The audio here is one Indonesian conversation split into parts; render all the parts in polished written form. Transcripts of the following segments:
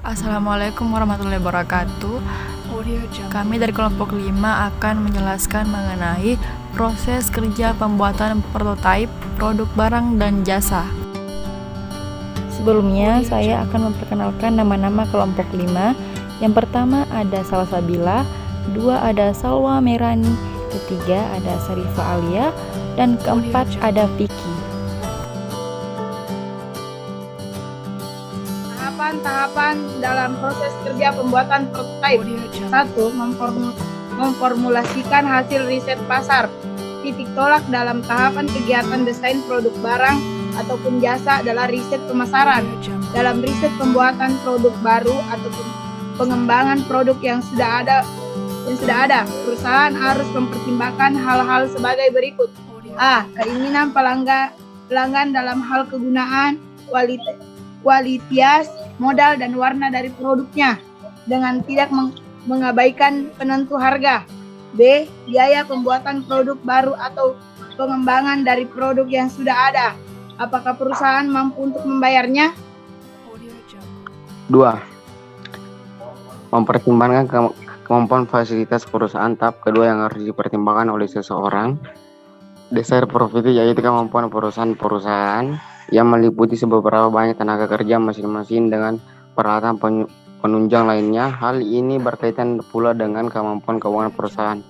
Assalamualaikum warahmatullahi wabarakatuh. Kami dari kelompok 5 akan menjelaskan mengenai proses kerja pembuatan prototipe produk barang dan jasa. Sebelumnya, saya akan memperkenalkan nama-nama kelompok 5. Yang pertama ada Salsabila, 2 ada Salwa Merani, ketiga ada Syarifah Alia, dan keempat ada Vicky. Tahapan dalam proses kerja pembuatan prototipe. 1. Memformulasikan hasil riset pasar. Titik tolak dalam tahapan kegiatan desain produk barang ataupun jasa adalah riset pemasaran. Dalam riset pembuatan produk baru ataupun pengembangan produk yang sudah ada, perusahaan harus mempertimbangkan hal-hal sebagai berikut. A. Keinginan pelanggan dalam hal kegunaan, kualitas, modal, dan warna dari produknya dengan tidak mengabaikan penentu harga. B. Biaya pembuatan produk baru atau pengembangan dari produk yang sudah ada. Apakah perusahaan mampu untuk membayarnya? 2. Mempertimbangkan kemampuan fasilitas perusahaan. Tahap kedua yang harus dipertimbangkan oleh seseorang desire profit, yaitu kemampuan perusahaan yang meliputi beberapa banyak tenaga kerja, mesin-mesin, dengan peralatan penunjang lainnya. Hal ini berkaitan pula dengan kemampuan keuangan perusahaan.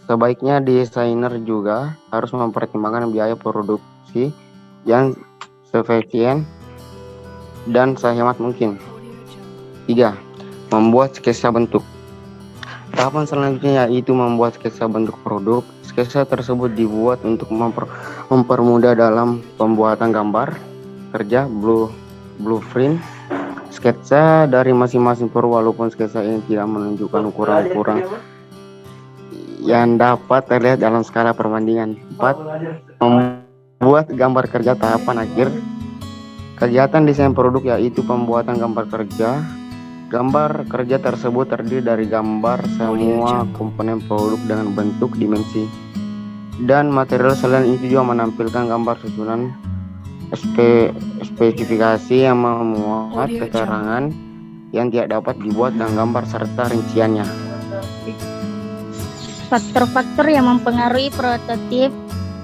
Sebaiknya desainer juga harus mempertimbangkan biaya produksi yang sefisien dan sehemat mungkin. 3. Membuat sketsa bentuk. Tahapan selanjutnya yaitu membuat sketsa bentuk produk. Sketsa tersebut dibuat untuk mempermudah dalam pembuatan gambar kerja, blueprint, sketsa dari masing-masing produk, walaupun sketsa ini tidak menunjukkan ukuran-ukuran yang dapat terlihat dalam skala perbandingan. 4. Membuat gambar kerja. Tahapan akhir kegiatan desain produk yaitu pembuatan gambar kerja. Gambar kerja tersebut terdiri dari gambar semua komponen produk dengan bentuk, dimensi, dan material. Selain itu juga menampilkan gambar susunan spesifikasi yang memuat keterangan yang tidak dapat dibuat dan gambar serta rinciannya. Faktor-faktor yang mempengaruhi prototip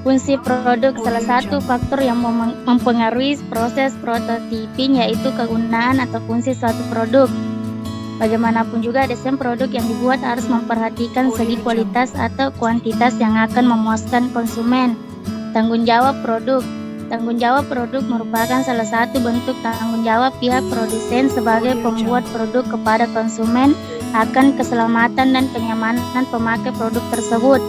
fungsi produk. Salah satu faktor yang mempengaruhi proses prototiping yaitu kegunaan atau fungsi suatu produk. Bagaimanapun juga, desain produk yang dibuat harus memperhatikan segi kualitas atau kuantitas yang akan memuaskan konsumen. Tanggung jawab produk. Tanggung jawab produk merupakan salah satu bentuk tanggung jawab pihak produsen sebagai pembuat produk kepada konsumen akan keselamatan dan kenyamanan pemakai produk tersebut.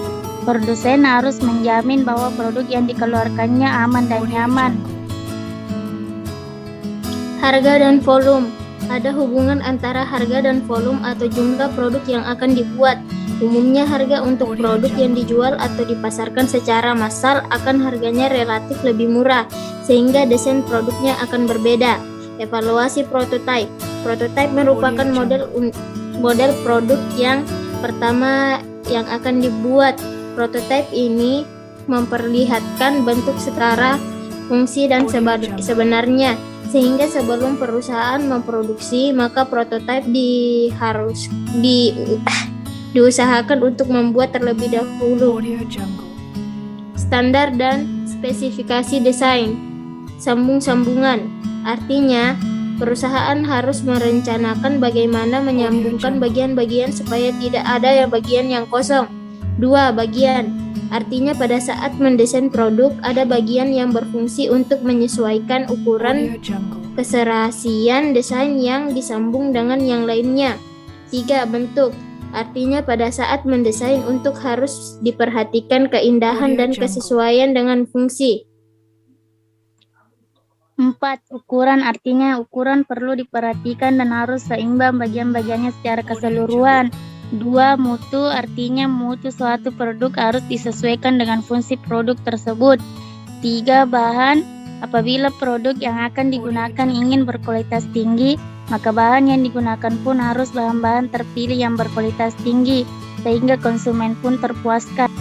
Produsen harus menjamin bahwa produk yang dikeluarkannya aman dan nyaman. Harga dan volume. Ada hubungan antara harga dan volume atau jumlah produk yang akan dibuat. Umumnya harga untuk produk yang dijual atau dipasarkan secara massal akan harganya relatif lebih murah, sehingga desain produknya akan berbeda. Evaluasi prototipe. Prototipe merupakan model produk yang pertama yang akan dibuat. Prototipe ini memperlihatkan bentuk setara, fungsi, dan sebenarnya, sehingga sebelum perusahaan memproduksi, maka prototipe diusahakan untuk membuat terlebih dahulu. Standar dan spesifikasi desain. Sambung-sambungan. Artinya, perusahaan harus merencanakan bagaimana menyambungkan bagian-bagian supaya tidak ada bagian yang kosong. 2. Bagian. Artinya pada saat mendesain produk, ada bagian yang berfungsi untuk menyesuaikan ukuran keserasian desain yang disambung dengan yang lainnya. 3. Bentuk. Artinya pada saat mendesain untuk harus diperhatikan keindahan dan kesesuaian dengan fungsi. 4. Ukuran. Artinya ukuran perlu diperhatikan dan harus seimbang bagian-bagiannya secara keseluruhan. 2. Mutu. Artinya mutu suatu produk harus disesuaikan dengan fungsi produk tersebut. 3. Bahan. Apabila produk yang akan digunakan ingin berkualitas tinggi, maka bahan yang digunakan pun harus bahan-bahan terpilih yang berkualitas tinggi, sehingga konsumen pun terpuaskan.